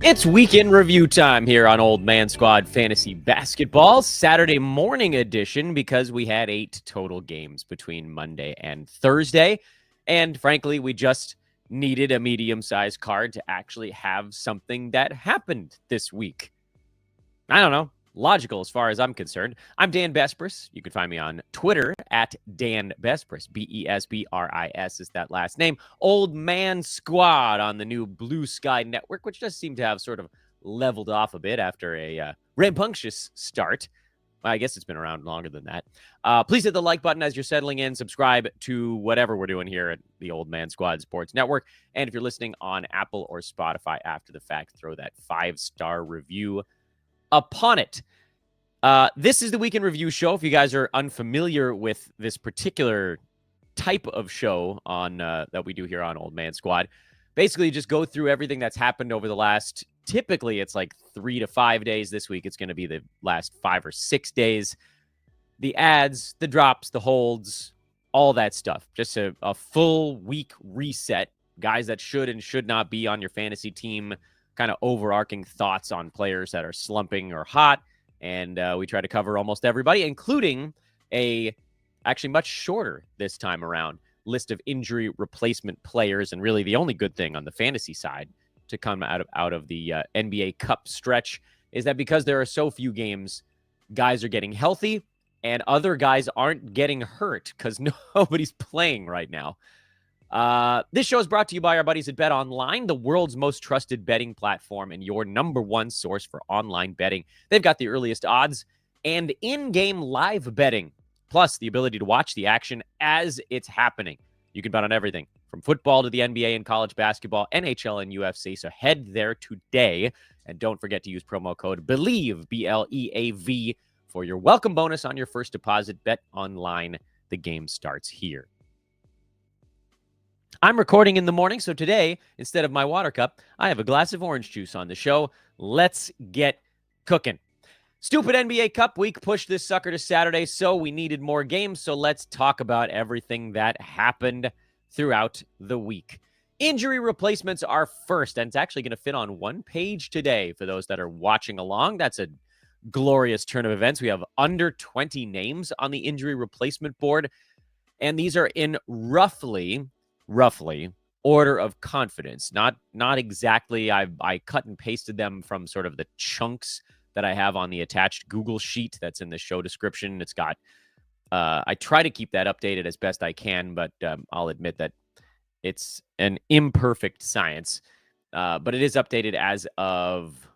It's weekend review time here on Old Man Squad Fantasy Basketball, Saturday morning edition, because we had 8 total games between Monday and Thursday. And frankly, we just needed a medium-sized card to actually have something that happened this week. I don't know. Logical as far as I'm concerned. I'm Dan Besbris. You can find me on Twitter at Dan Besbris. Besbris is that last name. Old Man Squad on the new Blue Sky Network, which does seem to have sort of leveled off a bit after a rambunctious start. I guess it's been around longer than that. Please hit the like button as you're settling in. Subscribe to whatever we're doing here at the Old Man Squad Sports Network. And if you're listening on Apple or Spotify after the fact, throw that 5-star review upon it. This is the Weekend Review Show. If you guys are unfamiliar with this particular type of show on that we do here on Old Man Squad, basically just go through everything that's happened over the last, typically it's like 3 to 5 days. This week it's going to be the last 5 or 6 days. The ads, the drops, the holds, all that stuff. Just a full week reset. Guys that should and should not be on your fantasy team, kind of overarching thoughts on players that are slumping or hot. And we try to cover almost everybody, including a actually much shorter this time around list of injury replacement players. And really the only good thing on the fantasy side to come out of the NBA Cup stretch is that because there are so few games, guys are getting healthy and other guys aren't getting hurt because nobody's playing right now. This show is brought to you by our buddies at Bet Online, the world's most trusted betting platform and your number one source for online betting. They've got the earliest odds and in-game live betting, plus the ability to watch the action as it's happening. You can bet on everything from football to the NBA and college basketball, NHL and UFC. So head there today and don't forget to use promo code BELIEVE, BLEAV, for your welcome bonus on your first deposit. Bet Online. The game starts here. I'm recording in the morning, so today, instead of my water cup, I have a glass of orange juice on the show. Let's get cooking. Stupid NBA Cup week pushed this sucker to Saturday, so we needed more games, so let's talk about everything that happened throughout the week. Injury replacements are first, and it's actually going to fit on one page today for those that are watching along. That's a glorious turn of events. We have under 20 names on the injury replacement board, and these are in roughly order of confidence. Not exactly. I cut and pasted them from sort of the chunks that I have on the attached Google sheet that's in the show description. It's got, I try to keep that updated as best I can, but I'll admit that it's an imperfect science. But it is updated as of,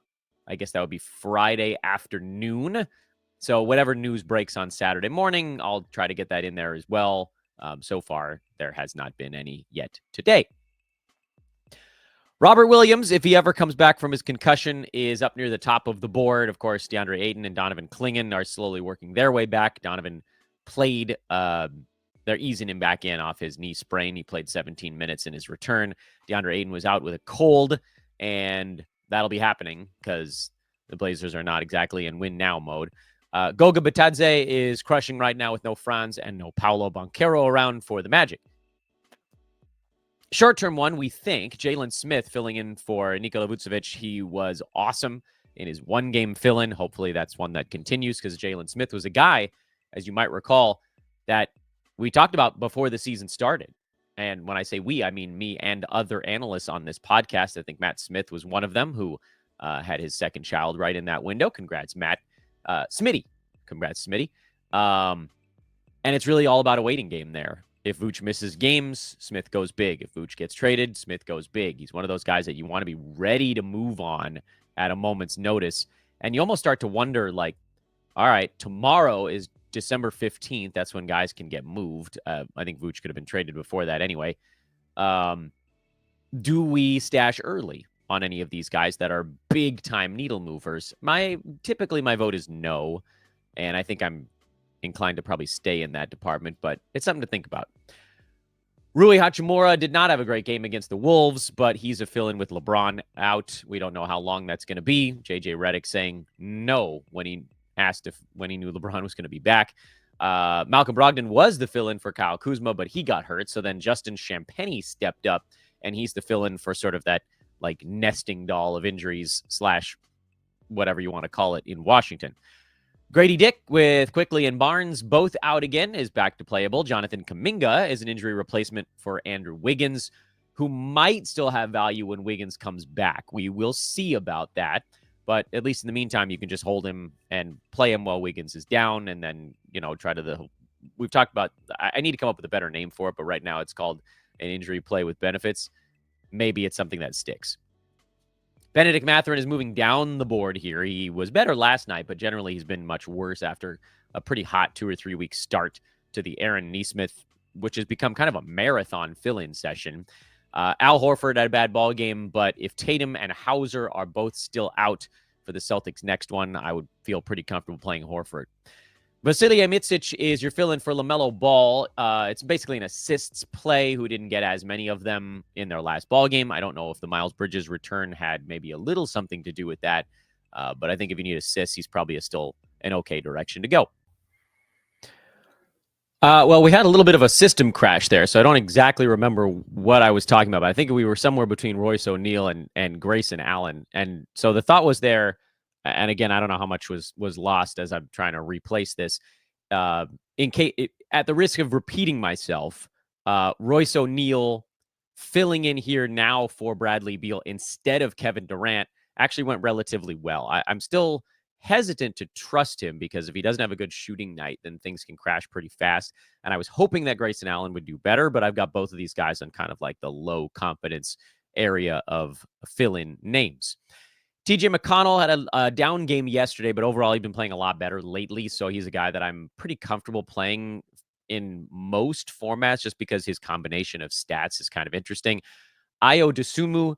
I guess that would be Friday afternoon. So whatever news breaks on Saturday morning, I'll try to get that in there as well. So far, there has not been any yet today. Robert Williams, if he ever comes back from his concussion, is up near the top of the board. Of course, DeAndre Ayton and Donovan Clingan are slowly working their way back. Donovan played, they're easing him back in off his knee sprain. He played 17 minutes in his return. DeAndre Ayton was out with a cold, and that'll be happening because the Blazers are not exactly in win now mode. Goga Bitadze is crushing right now with no Franz and no Paolo Banchero around for the Magic. Short-term one, we think, Jalen Smith filling in for Nikola Vucevic. He was awesome in his one-game fill-in. Hopefully that's one that continues because Jalen Smith was a guy, as you might recall, that we talked about before the season started. And when I say we, I mean me and other analysts on this podcast. I think Matt Smith was one of them who had his second child right in that window. Congrats, Matt. Smitty. Congrats, Smitty. And it's really all about a waiting game there. If Vooch misses games, Smith goes big. If Vooch gets traded, Smith goes big. He's one of those guys that you want to be ready to move on at a moment's notice. And you almost start to wonder, like, all right, tomorrow is December 15th. That's when guys can get moved. I think Vooch could have been traded before that anyway. Do we stash early on any of these guys that are big-time needle movers? Typically, my vote is no. And I think I'm inclined to probably stay in that department, but it's something to think about. Rui Hachimura did not have a great game against the Wolves, but he's a fill-in with LeBron out. We don't know how long that's going to be. JJ Redick saying no when he knew LeBron was going to be back. Malcolm Brogdon was the fill-in for Kyle Kuzma, but he got hurt. So then Justin Champagnie stepped up, and he's the fill-in for sort of that like nesting doll of injuries / whatever you want to call it in Washington. Grady Dick with Quickley and Barnes both out again is back to playable. Jonathan Kuminga is an injury replacement for Andrew Wiggins, who might still have value when Wiggins comes back. We will see about that. But at least in the meantime, you can just hold him and play him while Wiggins is down, and then, try to we've talked about, I need to come up with a better name for it, but right now it's called an injury play with benefits. Maybe it's something that sticks. Benedict Mathurin is moving down the board here. He was better last night, but generally he's been much worse after a pretty hot 2 or 3 week start to the Aaron Nesmith, which has become kind of a marathon fill-in session. Al Horford had a bad ball game, but if Tatum and Hauser are both still out for the Celtics' next one, I would feel pretty comfortable playing Horford. Vasilije Micic is your fill-in for LaMelo Ball. It's basically an assists play who didn't get as many of them in their last ball game. I don't know if the Miles Bridges return had maybe a little something to do with that, but I think if you need assists, he's probably still an okay direction to go. Well, we had a little bit of a system crash there, so I don't exactly remember what I was talking about, but I think we were somewhere between Royce O'Neal and Grayson Allen. And so the thought was there, and again, I don't know how much was lost as I'm trying to replace this. In case, at the risk of repeating myself, Royce O'Neal filling in here now for Bradley Beal instead of Kevin Durant actually went relatively well. I'm still hesitant to trust him because if he doesn't have a good shooting night, then things can crash pretty fast. And I was hoping that Grayson Allen would do better, but I've got both of these guys on kind of like the low confidence area of fill-in names. TJ McConnell had a down game yesterday, but overall he's been playing a lot better lately. So he's a guy that I'm pretty comfortable playing in most formats just because his combination of stats is kind of interesting. Ayo Dosunmu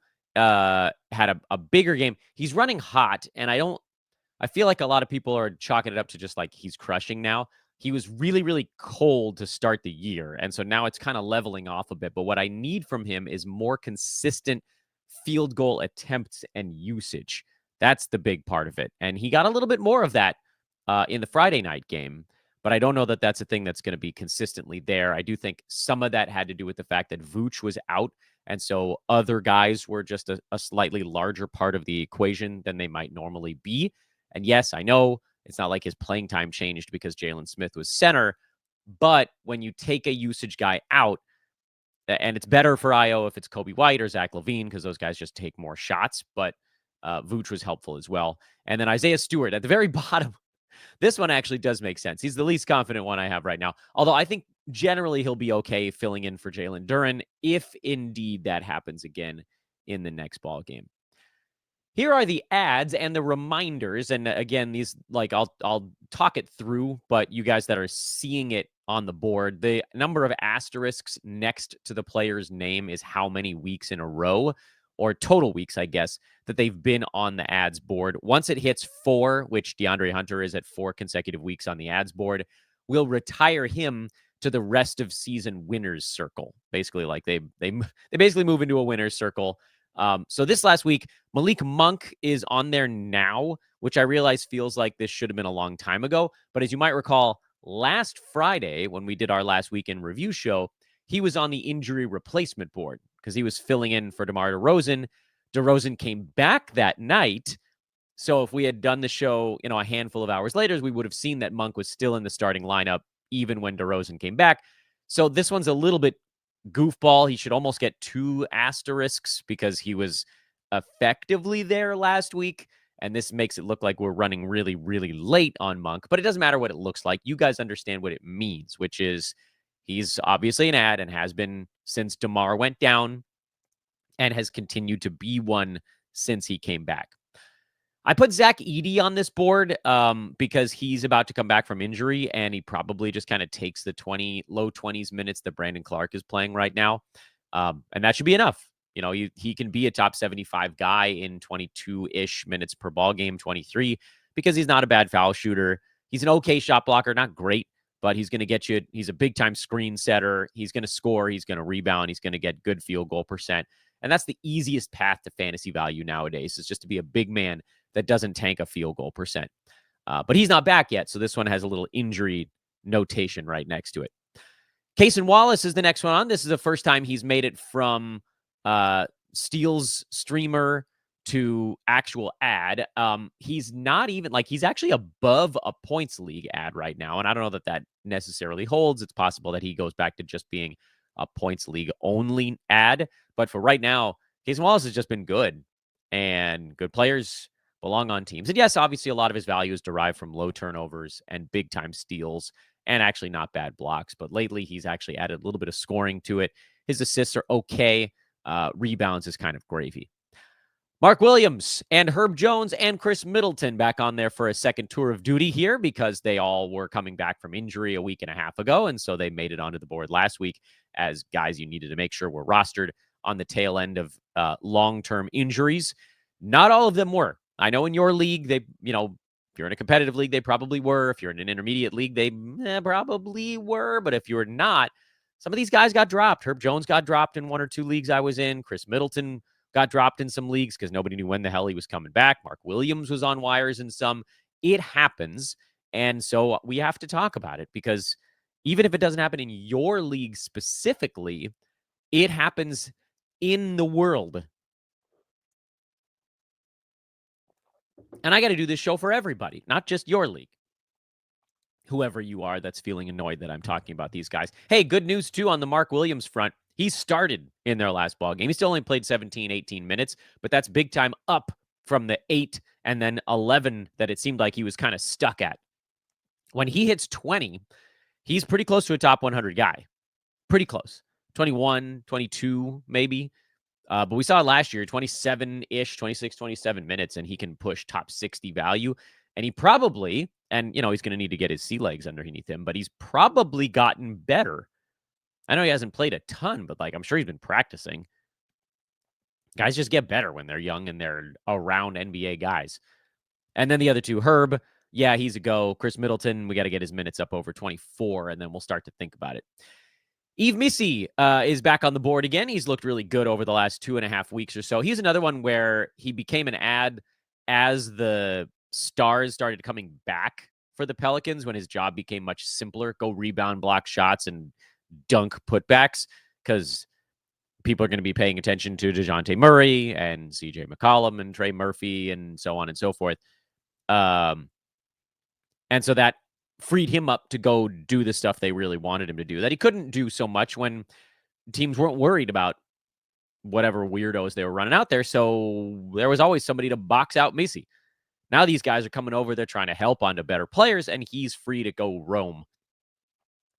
had a bigger game. He's running hot, and I feel like a lot of people are chalking it up to just like he's crushing now. He was really, really cold to start the year, and so now it's kind of leveling off a bit. But what I need from him is more consistent field goal attempts and usage. That's the big part of it. And he got a little bit more of that in the Friday night game, but I don't know that that's a thing that's going to be consistently there. I do think some of that had to do with the fact that Vooch was out, and so other guys were just a slightly larger part of the equation than they might normally be. And yes, I know it's not like his playing time changed because Jalen Smith was center, but when you take a usage guy out, and it's better for Ayo if it's Kobe White or Zach LaVine because those guys just take more shots, but Vooch was helpful as well. And then Isaiah Stewart at the very bottom. This one actually does make sense. He's the least confident one I have right now, although I think generally he'll be okay filling in for Jalen Duren if indeed that happens again in the next ball game. Here are the ads and the reminders. And again, these, like, I'll talk it through, but you guys that are seeing it on the board, the number of asterisks next to the player's name is how many weeks in a row, or total weeks, I guess, that they've been on the ads board. Once it hits 4, which DeAndre Hunter is at 4 consecutive weeks on the ads board, we'll retire him to the rest of season winners circle. Basically, like they basically move into a winners circle. So this last week, Malik Monk is on there now, which I realize feels like this should have been a long time ago. But as you might recall, last Friday, when we did our last weekend review show, he was on the injury replacement board because he was filling in for DeMar DeRozan. DeRozan came back that night. So if we had done the show, a handful of hours later, we would have seen that Monk was still in the starting lineup even when DeRozan came back. So this one's a little bit goofball. He should almost get 2 asterisks because he was effectively there last week. And this makes it look like we're running really, really late on Monk. But it doesn't matter what it looks like. You guys understand what it means, which is he's obviously an ad and has been since DeMar went down and has continued to be one since he came back. I put Zach Edey on this board because he's about to come back from injury, and he probably just kind of takes the low 20s minutes that Brandon Clark is playing right now. And that should be enough. He can be a top 75 guy in 22-ish minutes per ball game, 23, because he's not a bad foul shooter. He's an okay shot blocker, not great, but he's going to get you. He's a big-time screen setter. He's going to score. He's going to rebound. He's going to get good field goal percent. And that's the easiest path to fantasy value nowadays, is just to be a big man that doesn't tank a field goal percent. But he's not back yet, so this one has a little injury notation right next to it. Cason Wallace is the next one on. This is the first time he's made it from steals streamer to actual ad. He's not even like he's actually above a points league ad right now. And I don't know that that necessarily holds. It's possible that he goes back to just being a points league only ad. But for right now, Cason Wallace has just been good, and good players belong on teams. And yes, obviously a lot of his value is derived from low turnovers and big time steals and actually not bad blocks. But lately he's actually added a little bit of scoring to it. His assists are okay. Rebounds is kind of gravy. Mark Williams and Herb Jones and Khris Middleton back on there for a second tour of duty here because they all were coming back from injury a week and a half ago. And so they made it onto the board last week as guys you needed to make sure were rostered on the tail end of long-term injuries. Not all of them were. I know in your league, if you're in a competitive league, they probably were. If you're in an intermediate league, they probably were. But if you're not, some of these guys got dropped. Herb Jones got dropped in one or two leagues I was in. Khris Middleton got dropped in some leagues because nobody knew when the hell he was coming back. Mark Williams was on wires in some. It happens. And so we have to talk about it because even if it doesn't happen in your league specifically, it happens in the world. And I got to do this show for everybody, not just your league. Whoever you are that's feeling annoyed that I'm talking about these guys. Hey, good news too on the Mark Williams front. He started in their last ball game. He still only played 17, 18 minutes, but that's big time up from the 8 and then 11 that it seemed like he was kind of stuck at. When he hits 20, he's pretty close to a top 100 guy. Pretty close. 21, 22 maybe. But we saw last year, 27-ish, 26, 27 minutes, and he can push top 60 value. And he probably, and he's going to need to get his sea legs underneath him, but he's probably gotten better. I know he hasn't played a ton, but I'm sure he's been practicing. Guys just get better when they're young and they're around NBA guys. And then the other two, Herb, yeah, he's a go. Khris Middleton, we got to get his minutes up over 24, and then we'll start to think about it. Yves Missi is back on the board again. He's looked really good over the last 2.5 weeks or so. He's another one where he became an ad as the stars started coming back for the Pelicans when his job became much simpler. Go rebound, block shots, and dunk putbacks because people are going to be paying attention to DeJounte Murray and CJ McCollum and Trey Murphy and so on and so forth. And so that freed him up to go do the stuff they really wanted him to do that he couldn't do so much when teams weren't worried about whatever weirdos they were running out there. So there was always somebody to box out Missi. Now these guys are coming over. They're trying to help onto better players, and he's free to go roam.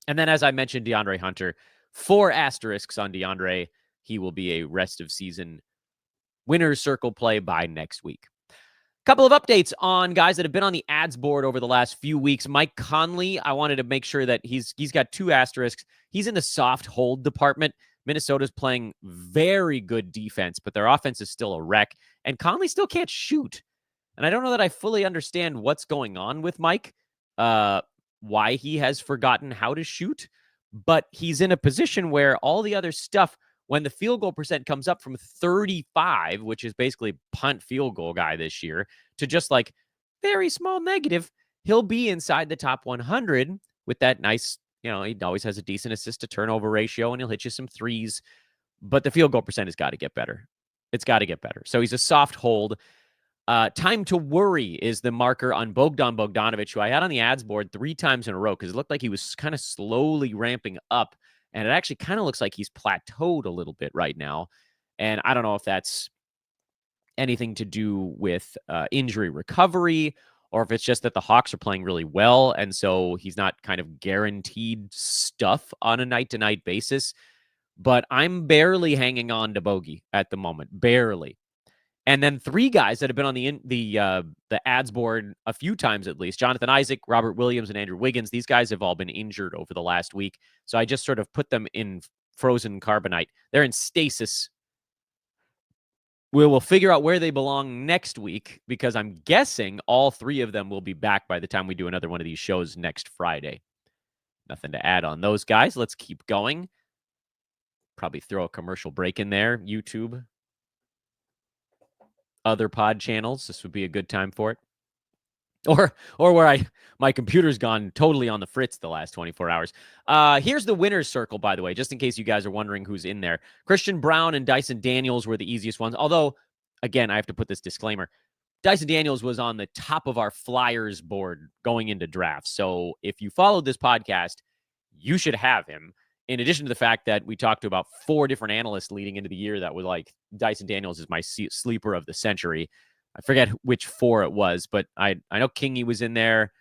And then, as I mentioned, DeAndre Hunter, 4 asterisks on DeAndre. He will be a rest of season winner's circle play by next week. Couple of updates on guys that have been on the ads board over the last few weeks. Mike Conley, I wanted to make sure that he's got 2 asterisks. He's in the soft hold department. Minnesota's playing very good defense, but their offense is still a wreck. And Conley still can't shoot. And I don't know that I fully understand what's going on with Mike, why he has forgotten how to shoot. But he's in a position where all the other stuff, when the field goal percent comes up from 35, which is basically punt field goal guy this year, to just very small negative, he'll be inside the top 100 with that nice, he always has a decent assist to turnover ratio and he'll hit you some threes. But the field goal percent has got to get better. It's got to get better. So he's a soft hold. Time to worry is the marker on Bogdan Bogdanovic, who I had on the ads board 3 times in a row because it looked like he was kind of slowly ramping up. And it actually kind of looks like he's plateaued a little bit right now. And I don't know if that's anything to do with injury recovery or if it's just that the Hawks are playing really well. And so he's not kind of guaranteed stuff on a night-to-night basis. But I'm barely hanging on to Bogey at the moment. Barely. And then 3 guys that have been on the ads board a few times at least: Jonathan Isaac, Robert Williams, and Andrew Wiggins. These guys have all been injured over the last week. So I just sort of put them in frozen carbonite. They're in stasis. We will figure out where they belong next week because I'm guessing all 3 of them will be back by the time we do another one of these shows next Friday. Nothing to add on those guys. Let's keep going. Probably throw a commercial break in there. YouTube. Other pod channels. This would be a good time for it. or where my computer's gone totally on the fritz the last 24 hours. Here's the winner's circle, by the way, just in case you guys are wondering who's in there. Christian Braun and Dyson Daniels were the easiest ones. Although, again, I have to put this disclaimer. Dyson Daniels was on the top of our Flyers board going into drafts. So if you followed this podcast, you should have him. In addition to the fact that we talked to about 4 different analysts leading into the year that were like, Dyson Daniels is my sleeper of the century. I forget which 4 it was, but I know Kingy was in there.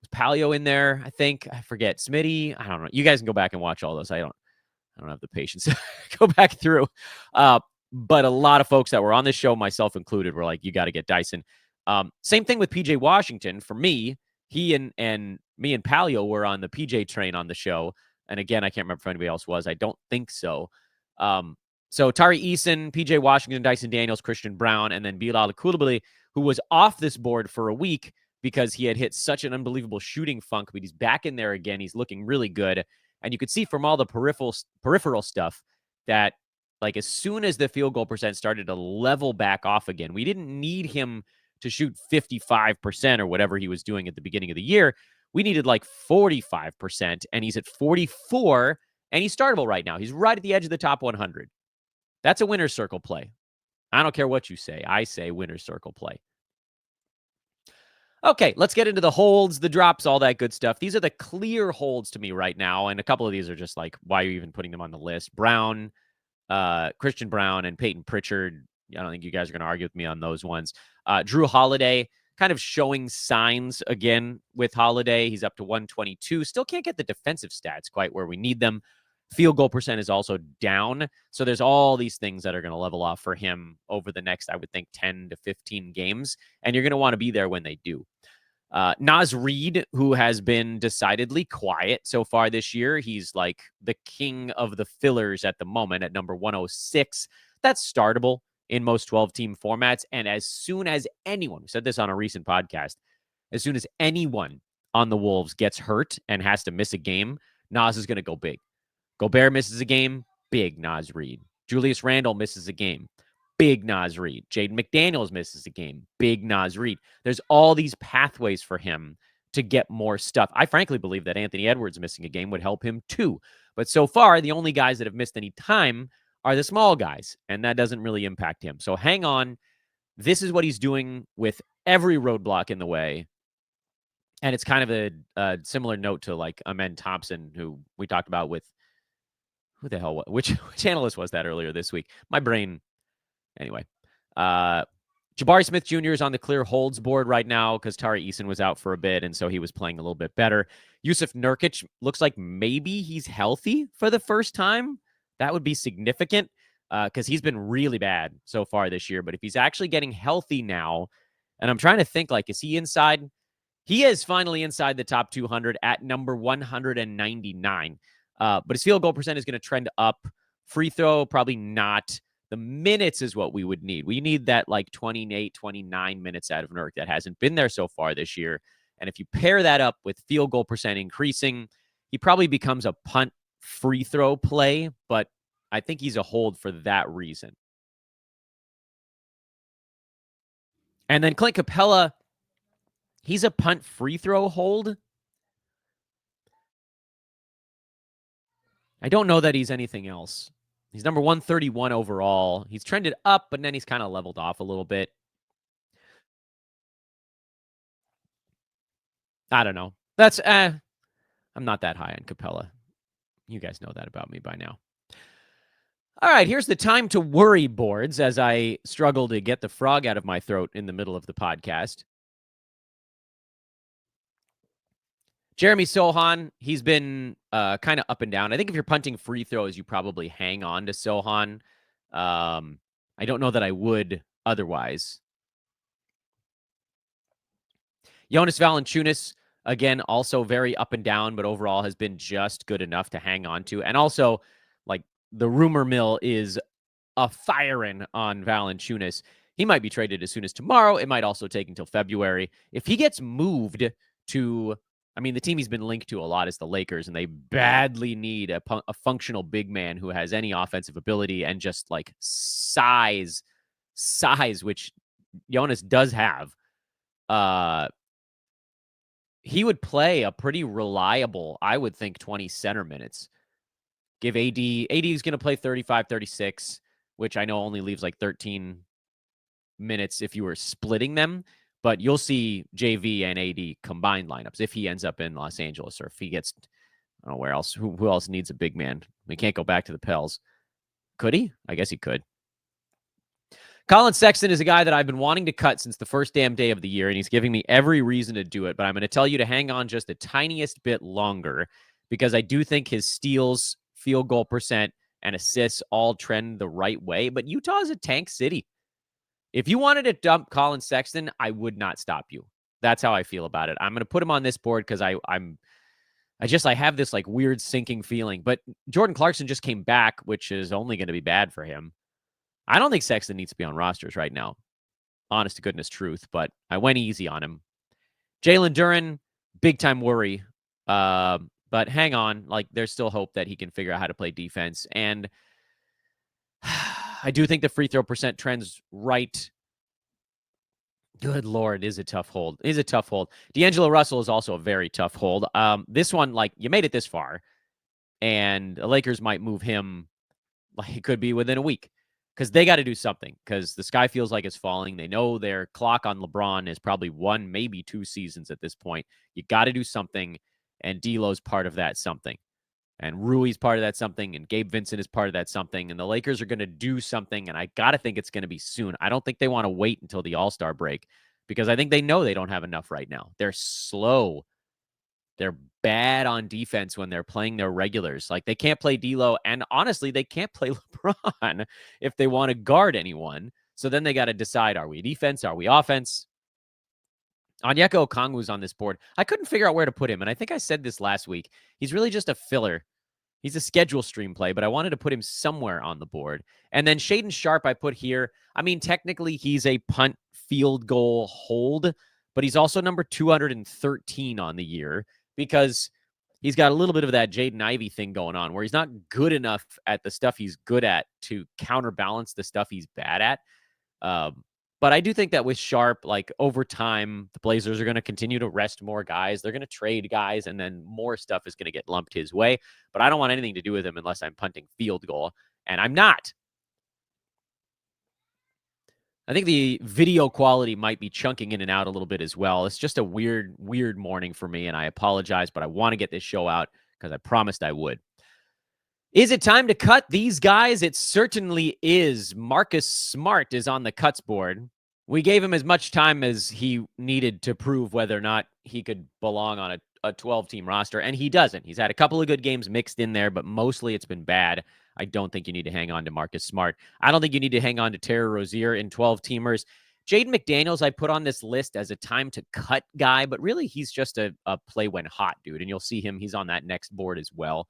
Was Palio in there? I think. I forget. Smitty. I don't know. You guys can go back and watch all those. I don't have the patience to go back through. But a lot of folks that were on this show, myself included, were like, you got to get Dyson. Same thing with PJ Washington. For me, he and me and Palio were on the PJ train on the show. And again, I can't remember if anybody else was. I don't think so. So Tari Eason, PJ Washington, Dyson Daniels, Christian Braun, and then Bilal Coulibaly, who was off this board for a week because he had hit such an unbelievable shooting funk, but he's back in there again. He's looking really good. And you could see from all the peripheral stuff that, like, as soon as the field goal percent started to level back off again, we didn't need him to shoot 55% or whatever he was doing at the beginning of the year. We needed like 45%, and he's at 44, and he's startable right now. He's right at the edge of the top 100. That's a winner's circle play. I don't care what you say. I say winner's circle play. Okay, let's get into the holds, the drops, all that good stuff. These are the clear holds to me right now, and a couple of these are just like, why are you even putting them on the list? Braun, Christian Braun, and Peyton Pritchard. I don't think you guys are going to argue with me on those ones. Drew Holiday, kind of showing signs again with Holiday. He's up to 122. Still can't get the defensive stats quite where we need them. Field goal percent is also down. So there's all these things that are going to level off for him over the next, I would think, 10 to 15 games. And you're going to want to be there when they do. Naz Reid, who has been decidedly quiet so far this year. He's like the king of the fillers at the moment at number 106. That's startable in most 12-team formats. And as soon as anyone, we said this on a recent podcast, as soon as anyone on the Wolves gets hurt and has to miss a game, Naz is going to go big. Gobert misses a game, big Naz Reid. Julius Randle misses a game, big Naz Reid. Jaden McDaniels misses a game, big Naz Reid. There's all these pathways for him to get more stuff. I frankly believe that Anthony Edwards missing a game would help him too. But so far, the only guys that have missed any time are the small guys, and that doesn't really impact him. So hang on. This is what he's doing with every roadblock in the way. And it's kind of a similar note to like Amen Thompson, who we talked about with, who the hell, which analyst was that earlier this week? My brain. Anyway, Jabari Smith Jr. is on the clear holds board right now because Tari Eason was out for a bit, and so he was playing a little bit better. Yusuf Nurkic looks like maybe he's healthy for the first time. That would be significant because he's been really bad so far this year. But if he's actually getting healthy now, and I'm trying to think, like, is he inside? He is finally inside the top 200 at number 199. But his field goal percent is going to trend up. Free throw, probably not. The minutes is what we would need. We need that like 28, 29 minutes out of Nurk that hasn't been there so far this year. And if you pair that up with field goal percent increasing, he probably becomes a punt free throw play, but I think he's a hold for that reason. And then Clint Capella, he's a punt free throw hold. I don't know that he's anything else. He's number 131 overall. He's trended up, but then he's kind of leveled off a little bit. I don't know. That's, I'm not that high on Capella. You guys know that about me by now. All right, here's the time to worry boards as I struggle to get the frog out of my throat in the middle of the podcast. Jeremy Sohan, he's been kind of up and down. I think if you're punting free throws, you probably hang on to Sohan. I don't know that I would otherwise. Jonas Valanciunas, again, also very up and down, but overall has been just good enough to hang on to. And also, like, the rumor mill is a firing on Valanciunas. He might be traded as soon as tomorrow. It might also take until February. If he gets moved to, I mean, the team he's been linked to a lot is the Lakers, and they badly need a functional big man who has any offensive ability and just like size, which Jonas does have. he would play a pretty reliable, I would think, 20 center minutes. Give Adey is going to play 35, 36, which I know only leaves like 13 minutes if you were splitting them. But you'll see JV and Adey combined lineups if he ends up in Los Angeles, or if he gets, I don't know where else. Who else needs a big man? We can't go back to the Pels. Could he? I guess he could. Colin Sexton is a guy that I've been wanting to cut since the first damn day of the year, and he's giving me every reason to do it. But I'm going to tell you to hang on just the tiniest bit longer, because I do think his steals, field goal percent, and assists all trend the right way. But Utah is a tank city. If you wanted to dump Colin Sexton, I would not stop you. That's how I feel about it. I'm going to put him on this board because I have this like weird sinking feeling. But Jordan Clarkson just came back, which is only going to be bad for him. I don't think Sexton needs to be on rosters right now. Honest to goodness truth, but I went easy on him. Jalen Duren, big time worry. But hang on, like there's still hope that he can figure out how to play defense. And I do think the free throw percent trends right. Good Lord, is a tough hold. D'Angelo Russell is also a very tough hold. This one, like, you made it this far, and the Lakers might move him. Like, it could be within a week, because they got to do something, because the sky feels like it's falling. They know their clock on LeBron is probably 1, maybe 2 seasons at this point. You got to do something, and D'Lo's part of that something. And Rui's part of that something, and Gabe Vincent is part of that something. And the Lakers are going to do something, and I got to think it's going to be soon. I don't think they want to wait until the All-Star break, because I think they know they don't have enough right now. They're slow. They're bad on defense when they're playing their regulars. Like, they can't play D'Lo, and honestly, they can't play LeBron if they want to guard anyone. So then they got to decide, are we defense? Are we offense? Onyeka Okongwu's on this board. I couldn't figure out where to put him, and I think I said this last week. He's really just a filler. He's a schedule stream play, but I wanted to put him somewhere on the board. And then Shaedon Sharpe I put here. I mean, technically he's a punt field goal hold, but he's also number 213 on the year, because he's got a little bit of that Jaden Ivey thing going on, where he's not good enough at the stuff he's good at to counterbalance the stuff he's bad at. But I do think that with Sharpe, like, over time, the Blazers are going to continue to rest more guys. They're going to trade guys, and then more stuff is going to get lumped his way. But I don't want anything to do with him unless I'm punting field goal, and I'm not. I think the video quality might be chunking in and out a little bit as well. It's just a weird morning for me, and I apologize, but I want to get this show out because I promised I would. Is it time to cut these guys? It certainly is. Marcus Smart is on the cuts board. We gave him as much time as he needed to prove whether or not he could belong on a 12-team roster, and he doesn't. He's had a couple of good games mixed in there, but mostly it's been bad. I don't think you need to hang on to Marcus Smart. I don't think you need to hang on to Terry Rozier in 12-teamers. Jaden McDaniels, I put on this list as a time to cut guy, but really he's just a play when hot dude, and you'll see him. He's on that next board as well.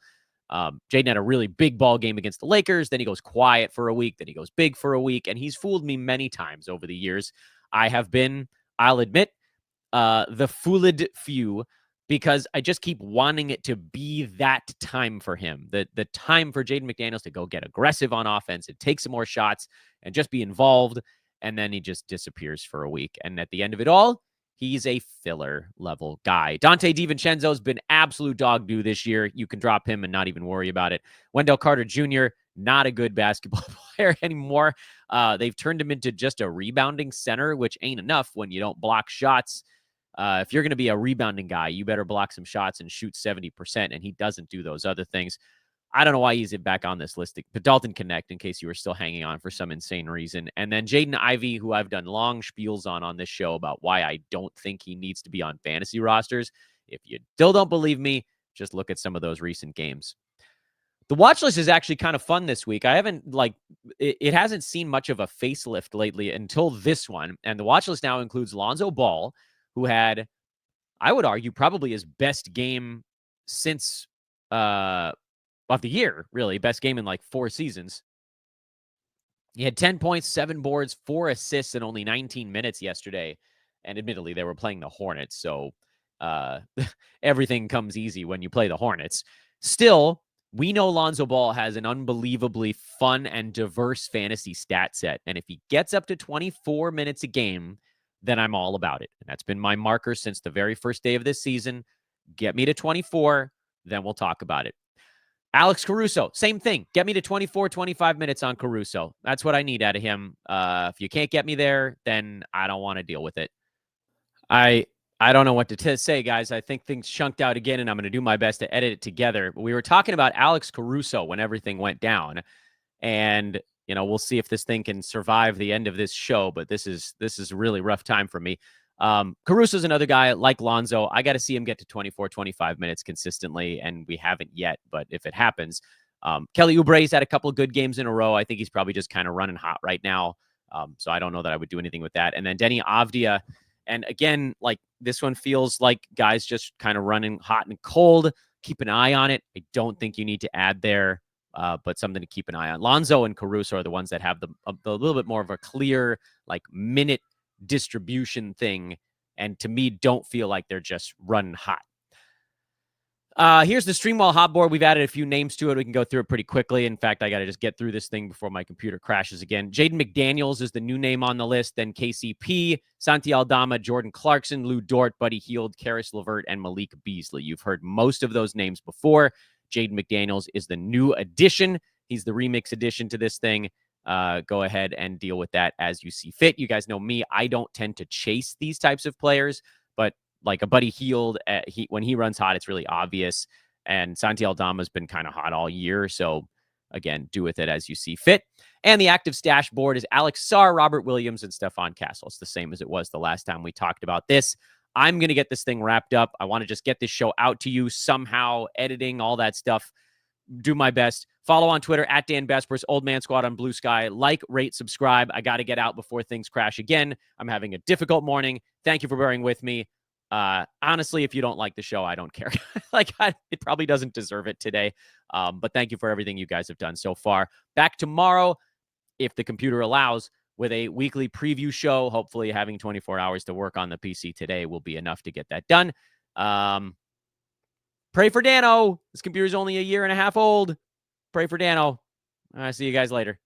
Jaden had a really big ball game against the Lakers. Then he goes quiet for a week. Then he goes big for a week. And he's fooled me many times over the years. I have been, I'll admit, the fooled few, because I just keep wanting it to be that time for him. The time for Jaden McDaniels to go get aggressive on offense and take some more shots and just be involved. And then he just disappears for a week. And at the end of it all, he's a filler level guy. Dante DiVincenzo's been absolute dog doo this year. You can drop him and not even worry about it. Wendell Carter Jr., not a good basketball player anymore. They've turned him into just a rebounding center, which ain't enough when you don't block shots. If you're going to be a rebounding guy, you better block some shots and shoot 70%, and he doesn't do those other things. I don't know why he's back on this list, but Dalton Connect, in case you were still hanging on for some insane reason. And then Jaden Ivey, who I've done long spiels on this show about why I don't think he needs to be on fantasy rosters. If you still don't believe me, just look at some of those recent games. The watch list is actually kind of fun this week. I haven't, it hasn't seen much of a facelift lately until this one. And the watch list now includes Lonzo Ball, who had, I would argue, probably his best game since, of the year, really. Best game in like 4 seasons. He had 10 points, 7 boards, 4 assists in only 19 minutes yesterday. And admittedly, they were playing the Hornets, so everything comes easy when you play the Hornets. Still, we know Lonzo Ball has an unbelievably fun and diverse fantasy stat set. And if he gets up to 24 minutes a game, then I'm all about it. And that's been my marker since the very first day of this season. Get me to 24, then we'll talk about it. Alex Caruso, same thing. Get me to 24, 25 minutes on Caruso. That's what I need out of him. If you can't get me there, then I don't want to deal with it. I don't know what to say, guys. I think things chunked out again, and I'm going to do my best to edit it together. But we were talking about Alex Caruso when everything went down, and we'll see if this thing can survive the end of this show. But this is a really rough time for me. Caruso's another guy like Lonzo. I got to see him get to 24, 25 minutes consistently, and we haven't yet. But if it happens, Kelly Oubre's had a couple of good games in a row. I think he's probably just kind of running hot right now. So I don't know that I would do anything with that. And then Denny Avdia. And again, like this one feels like guys just kind of running hot and cold. Keep an eye on it. I don't think you need to add there, but something to keep an eye on. Lonzo and Caruso are the ones that have the little bit more of a clear like minute distribution thing. And to me, don't feel like they're just running hot. Here's the Streamwall hot board. We've added a few names to it. We can go through it pretty quickly. In fact, I got to just get through this thing before my computer crashes again. Jaden McDaniels is the new name on the list. Then KCP, Santi Aldama, Jordan Clarkson, Lou Dort, Buddy Hield, Karis LeVert, and Malik Beasley. You've heard most of those names before. Jaden McDaniels is the new addition. He's the remix addition to this thing. Go ahead and deal with that as you see fit. You guys know me. I don't tend to chase these types of players, but like a Buddy Hield, when he runs hot, it's really obvious. And Santi Aldama's been kind of hot all year. So again, do with it as you see fit. And the active stash board is Alex Sarr, Robert Williams, and Stephon Castle. It's the same as it was the last time we talked about this. I'm going to get this thing wrapped up. I want to just get this show out to you somehow, editing, all that stuff. Do my best. Follow on Twitter at Dan Bespers, Old Man Squad on Blue Sky. Like, rate, subscribe. I got to get out before things crash again. I'm having a difficult morning. Thank you for bearing with me. Honestly, if you don't like the show, I don't care. It probably doesn't deserve it today. But thank you for everything you guys have done so far. Back tomorrow, if the computer allows, with a weekly preview show. Hopefully having 24 hours to work on the PC today will be enough to get that done. Pray for Dano. This computer's only a year and a half old. Pray for Dano. See you guys later.